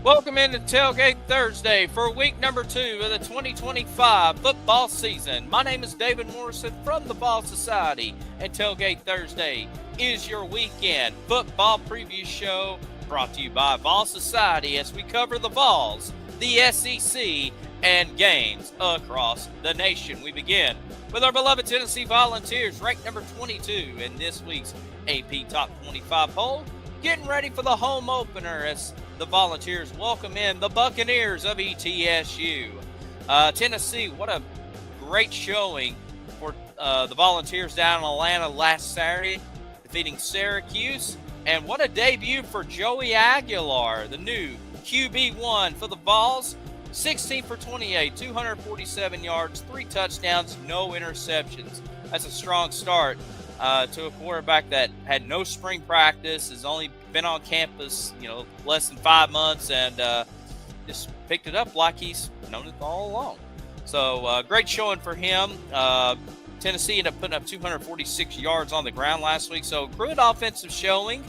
Welcome into Tailgate Thursday for week number 2 of the 2025 football season. My name is David Morrison from the Ball Society, and Tailgate Thursday is your weekend football preview show brought to you by Ball Society as we cover the Vols, the SEC, and games across the nation. We begin with our beloved Tennessee Volunteers, ranked number 22 in this week's AP Top 25 poll, getting ready for the home opener as the Volunteers welcome in the Buccaneers of ETSU. Tennessee, what a great showing for the Volunteers down in Atlanta last Saturday, defeating Syracuse. And what a debut for Joey Aguilar, the new QB1 for the Vols. 16 for 28, 247 yards, 3 touchdowns, no interceptions. That's a strong start to a quarterback that had no spring practice, has only been on campus, less than 5 months, and just picked it up like he's known it all along. So great showing for him. Tennessee ended up putting up 246 yards on the ground last week, so good offensive showing.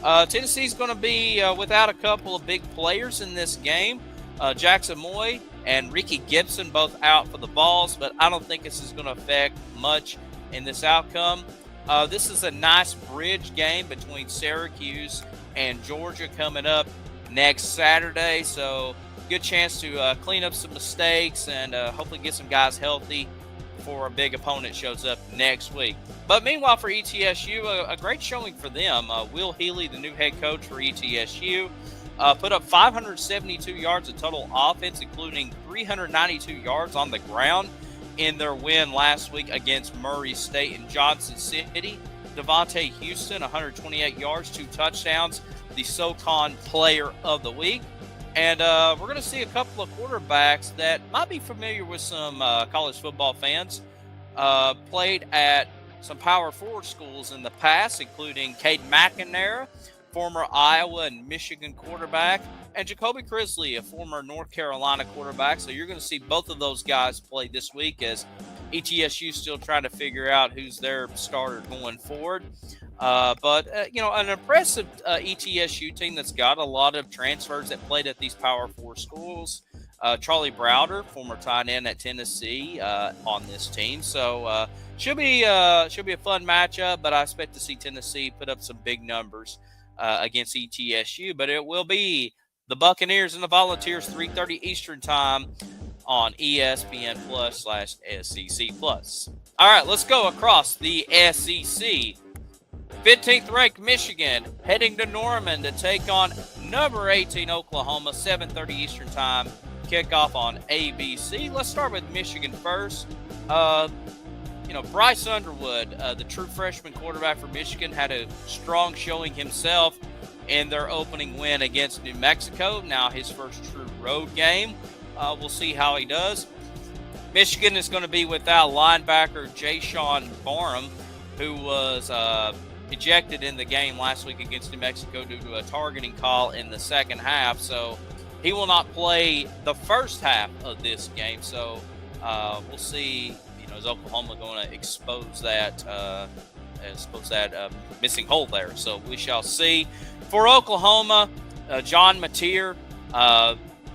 Tennessee's going to be without a couple of big players in this game. Jackson Moy and Ricky Gibson both out for the Vols, but I don't think this is going to affect much in this outcome. This is a nice bridge game between Syracuse and Georgia coming up next Saturday, so good chance to clean up some mistakes and hopefully get some guys healthy before a big opponent shows up next week. But meanwhile for ETSU, a great showing for them. Will Healy, the new head coach for ETSU, put up 572 yards of total offense, including 392 yards on the ground in their win last week against Murray State in Johnson City. Devontae Houston, 128 yards, 2 touchdowns, the SoCon Player of the Week. And we're going to see a couple of quarterbacks that might be familiar with some college football fans. Played at some Power 4 schools in the past, including Cade McNamara, former Iowa and Michigan quarterback, and Jacoby Crisley, a former North Carolina quarterback. So you're going to see both of those guys play this week as ETSU still trying to figure out who's their starter going forward. But an impressive ETSU team that's got a lot of transfers that played at these Power 4 schools. Charlie Browder, former tight end at Tennessee, on this team. So should be a fun matchup, but I expect to see Tennessee put up some big numbers against ETSU. But it will be the Buccaneers and the Volunteers, 3:30 Eastern time on ESPN Plus/SEC Plus. All right, let's go across the SEC. 15th ranked Michigan heading to Norman to take on number 18 Oklahoma, 7:30 Eastern time, kickoff on ABC. Let's start with Michigan first. Bryce Underwood, the true freshman quarterback for Michigan, had a strong showing himself in their opening win against New Mexico. Now his first true road game. We'll see how he does. Michigan is going to be without linebacker Jayshon Barham, who was ejected in the game last week against New Mexico due to a targeting call in the second half. So he will not play the first half of this game. So we'll see. Is Oklahoma going to expose that missing hole there? So we shall see. For Oklahoma, John Mateer,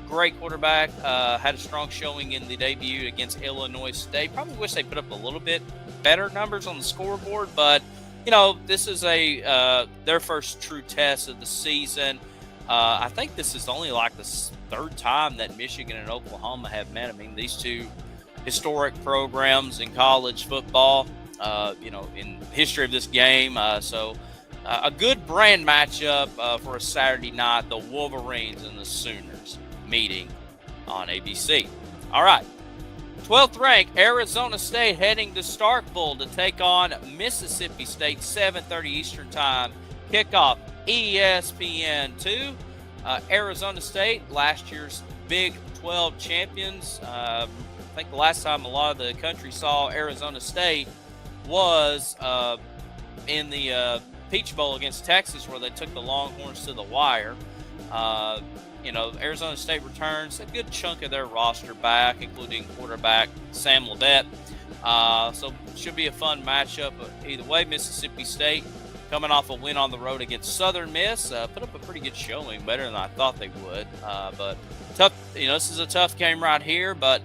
great quarterback, had a strong showing in the debut against Illinois State. Probably wish they put up a little bit better numbers on the scoreboard, but this is their first true test of the season. I think this is only like the third time that Michigan and Oklahoma have met. I mean, these two historic programs in college football, in the history of this game. So a good brand matchup for a Saturday night, the Wolverines and the Sooners meeting on ABC. All right. 12th ranked Arizona State heading to Starkville to take on Mississippi State, 7:30 Eastern time, kickoff ESPN2. Arizona State, last year's Big 12 champions. I think the last time a lot of the country saw Arizona State was in the Peach Bowl against Texas, where they took the Longhorns to the wire. Arizona State returns a good chunk of their roster back, including quarterback Sam Levet. So should be a fun matchup. Either way, Mississippi State coming off a win on the road against Southern Miss. Put up a pretty good showing, better than I thought they would. But tough, this is a tough game right here. But,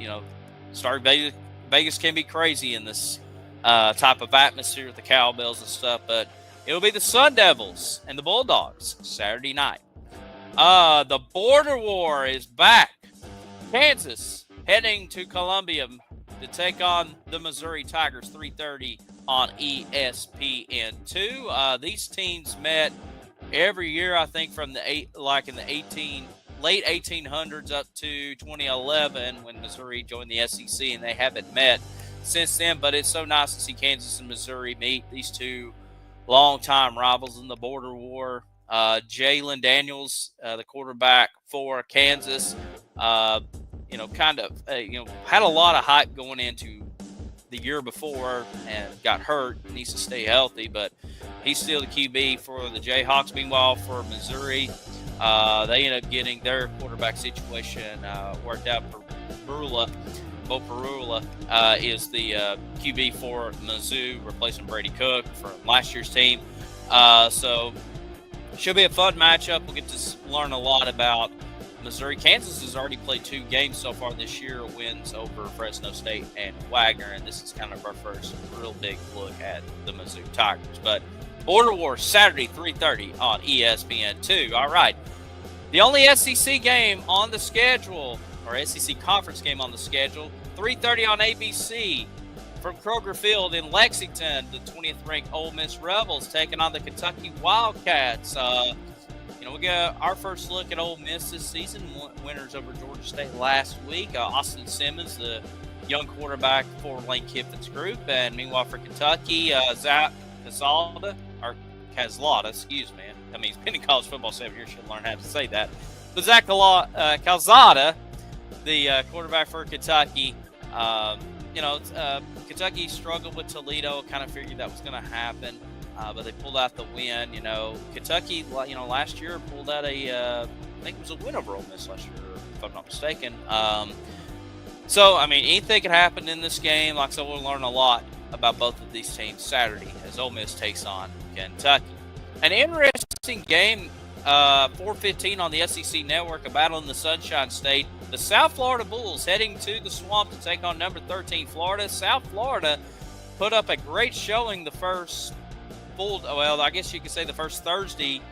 Vegas can be crazy in this type of atmosphere with the cowbells and stuff. But it'll be the Sun Devils and the Bulldogs Saturday night. The Border War is back. Kansas heading to Columbia to take on the Missouri Tigers, 3:30 on ESPN2. These teams met every year, I think, from late 1800s up to 2011 when Missouri joined the SEC, and they haven't met since then. But it's so nice to see Kansas and Missouri meet, these two longtime rivals in the Border War. Jalen Daniels, the quarterback for Kansas, had a lot of hype going into the year before and got hurt. Needs to stay healthy, but he's still the QB for the Jayhawks. Meanwhile, for Missouri, they end up getting their quarterback situation worked out. Bo Perula is the QB for Mizzou, replacing Brady Cook from last year's team. So should be a fun matchup. We'll get to learn a lot about Missouri. Kansas has already played 2 games so far this year, wins over Fresno State and Wagner, and this is kind of our first real big look at the Mizzou Tigers. But Border War Saturday, 3:30 on ESPN2. All right. The only SEC game on the schedule, or SEC conference game on the schedule, 3:30 on ABC from Kroger Field in Lexington. The 20th-ranked Ole Miss Rebels taking on the Kentucky Wildcats. We got our first look at Ole Miss this season, winners over Georgia State last week. Austin Simmons, the young quarterback for Lane Kiffin's group. And meanwhile for Kentucky, Zach Calzada, excuse me. I mean, he's been in college football 7 years, should learn how to say that. But Zach Calzada, the quarterback for Kentucky, Kentucky struggled with Toledo, kind of figured that was going to happen. But they pulled out the win. Kentucky, last year pulled out I think it was a win over Ole Miss last year, if I'm not mistaken. Anything could happen in this game. Like I said, we'll learn a lot about both of these teams Saturday as Ole Miss takes on Kentucky. An interesting game, 4:15 on the SEC Network, a battle in the Sunshine State. The South Florida Bulls heading to the Swamp to take on number 13 Florida. South Florida put up a great showing the first Thursday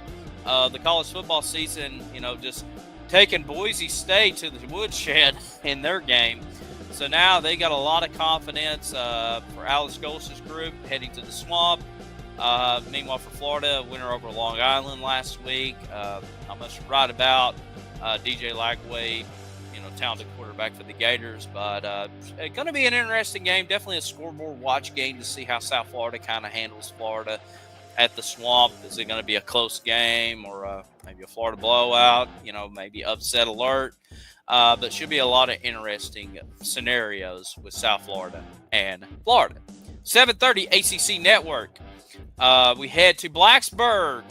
of the college football season, just taking Boise State to the woodshed in their game. So now they got a lot of confidence for Alex Golsh's group heading to the Swamp. Meanwhile, for Florida, winner over Long Island last week. Not much to write about. DJ Lagway, talented quarterback for the Gators. But it's going to be an interesting game. Definitely a scoreboard watch game to see how South Florida kind of handles Florida at the Swamp. Is it going to be a close game or maybe a Florida blowout? Maybe upset alert. But should be a lot of interesting scenarios with South Florida and Florida. 7:30 ACC Network. We head to Blacksburg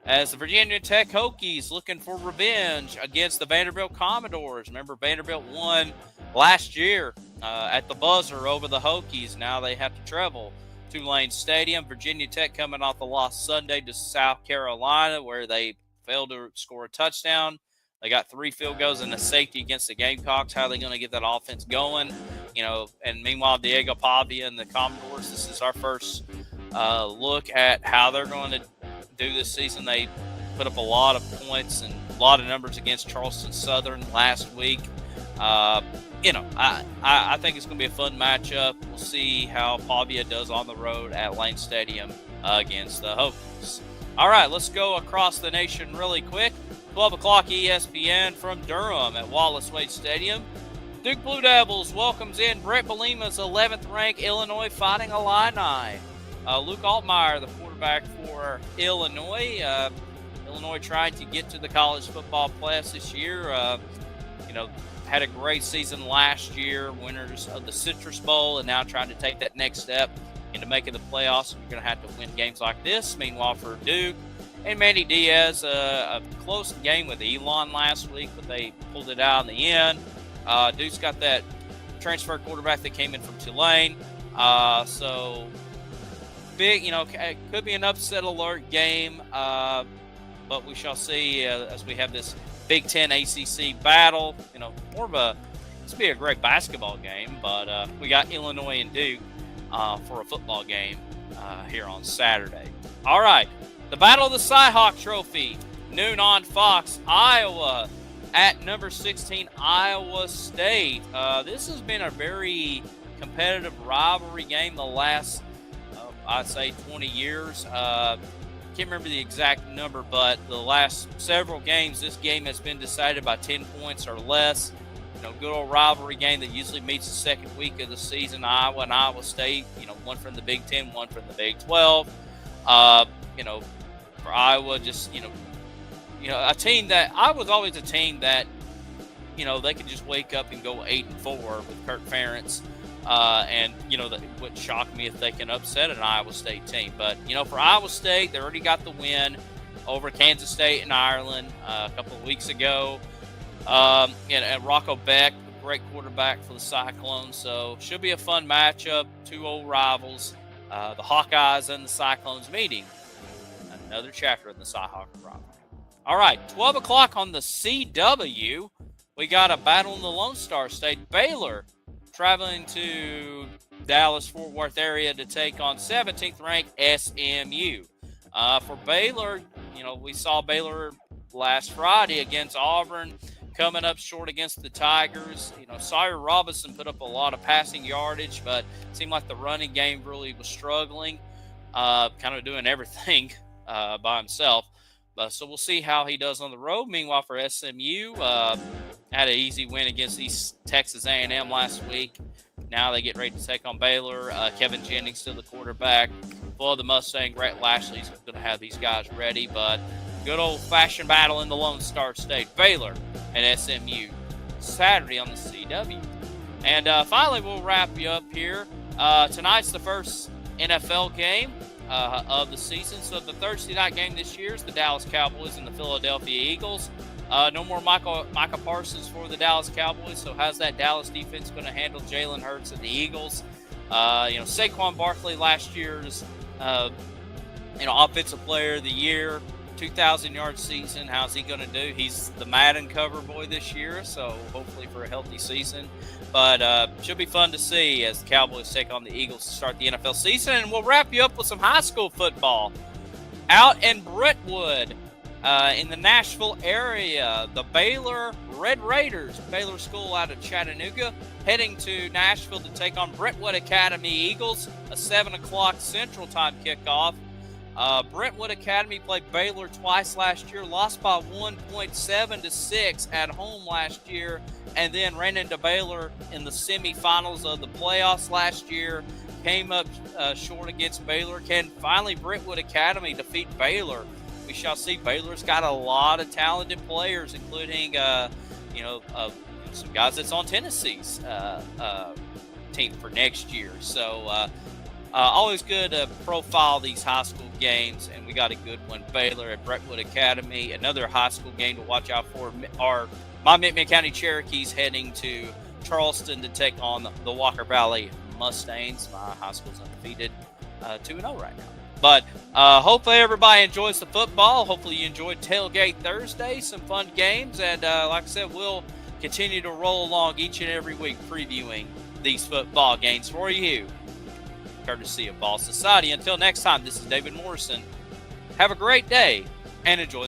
as the Virginia Tech Hokies looking for revenge against the Vanderbilt Commodores. Remember, Vanderbilt won last year at the buzzer over the Hokies. Now they have to travel to Lane Stadium. Virginia Tech coming off the loss Sunday to South Carolina, where they failed to score a touchdown. They got 3 field goals and a safety against the Gamecocks. How are they going to get that offense going? And meanwhile, Diego Pavia and the Commodores, this is our first look at how they're going to do this season. They put up a lot of points and a lot of numbers against Charleston Southern last week. I think it's going to be a fun matchup. We'll see how Pavia does on the road at Lane Stadium against the Hokies. All right, let's go across the nation really quick. 12 o'clock ESPN from Durham at Wallace Wade Stadium. Duke Blue Devils welcomes in Brett Bielema's 11th-ranked Illinois Fighting Illini. Luke Altmaier, the quarterback for Illinois. Illinois trying to get to the college football playoffs this year. Had a great season last year, winners of the Citrus Bowl, and now trying to take that next step into making the playoffs. You're going to have to win games like this. Meanwhile, for Duke and Manny Diaz, a close game with Elon last week, but they pulled it out in the end. Duke's got that transfer quarterback that came in from Tulane. So big, it could be an upset alert game, but we shall see as we have this Big Ten ACC battle. More of this will be a great basketball game, but we got Illinois and Duke for a football game here on Saturday. All right, the Battle of the Cyhawk Trophy, noon on Fox. Iowa at number 16, Iowa State. This has been a very competitive rivalry game the last, I'd say, 20 years. Can't remember the exact number, but the last several games, this game has been decided by 10 points or less. Good old rivalry game that usually meets the second week of the season. Iowa and Iowa State, one from the Big Ten, one from the Big 12. For Iowa, just, a team that, I was always a team that, they could just wake up and go 8-4 with Kirk Ferentz. And that wouldn't shock me if they can upset an Iowa State team. But, for Iowa State, they already got the win over Kansas State and Ireland a couple of weeks ago. And Rocco Beck, a great quarterback for the Cyclones. So, should be a fun matchup. Two old rivals, the Hawkeyes and the Cyclones meeting. Another chapter in the Cyhawk rivalry. All right, 12 o'clock on the CW. We got a battle in the Lone Star State. Baylor traveling to Dallas-Fort Worth area to take on 17th ranked SMU. For Baylor, we saw Baylor last Friday against Auburn, coming up short against the Tigers. Sawyer Robinson put up a lot of passing yardage, but it seemed like the running game really was struggling, kind of doing everything by himself. So we'll see how he does on the road. Meanwhile, for SMU, had an easy win against East Texas A&M last week. Now they get ready to take on Baylor. Kevin Jennings still the quarterback. Well, the Mustang, Rhett Lashley's going to have these guys ready. But good old-fashioned battle in the Lone Star State. Baylor and SMU Saturday on the CW. And finally, we'll wrap you up here. Tonight's the first NFL game of the season. So the Thursday night game this year is the Dallas Cowboys and the Philadelphia Eagles. No more Micah Parsons for the Dallas Cowboys. So how's that Dallas defense going to handle Jalen Hurts and the Eagles? Saquon Barkley, last year's offensive player of the year, 2,000-yard season. How's he going to do? He's the Madden cover boy this year, so hopefully for a healthy season. But should be fun to see as the Cowboys take on the Eagles to start the NFL season. And we'll wrap you up with some high school football. Out in Brentwood, in the Nashville area, the Baylor Red Raiders, Baylor School out of Chattanooga, heading to Nashville to take on Brentwood Academy Eagles, a 7 o'clock Central Time kickoff. Brentwood Academy played Baylor twice last year, lost by 1.7-6 at home last year, and then ran into Baylor in the semifinals of the playoffs last year. Came up short against Baylor. Can finally Brentwood Academy defeat Baylor? We shall see. Baylor's got a lot of talented players, including some guys that's on Tennessee's team for next year. So always good to profile these high school games, and we got a good one. Baylor at Brentwood Academy. Another high school game to watch out for are my McMinn County Cherokees heading to Charleston to take on the Walker Valley Mustangs. My high school's undefeated, 2-0 right now. But hopefully everybody enjoys the football. Hopefully you enjoyed Tailgate Thursday, some fun games. And like I said, we'll continue to roll along each and every week previewing these football games for you, courtesy of Ball Society. Until next time, this is David Morrison. Have a great day and enjoy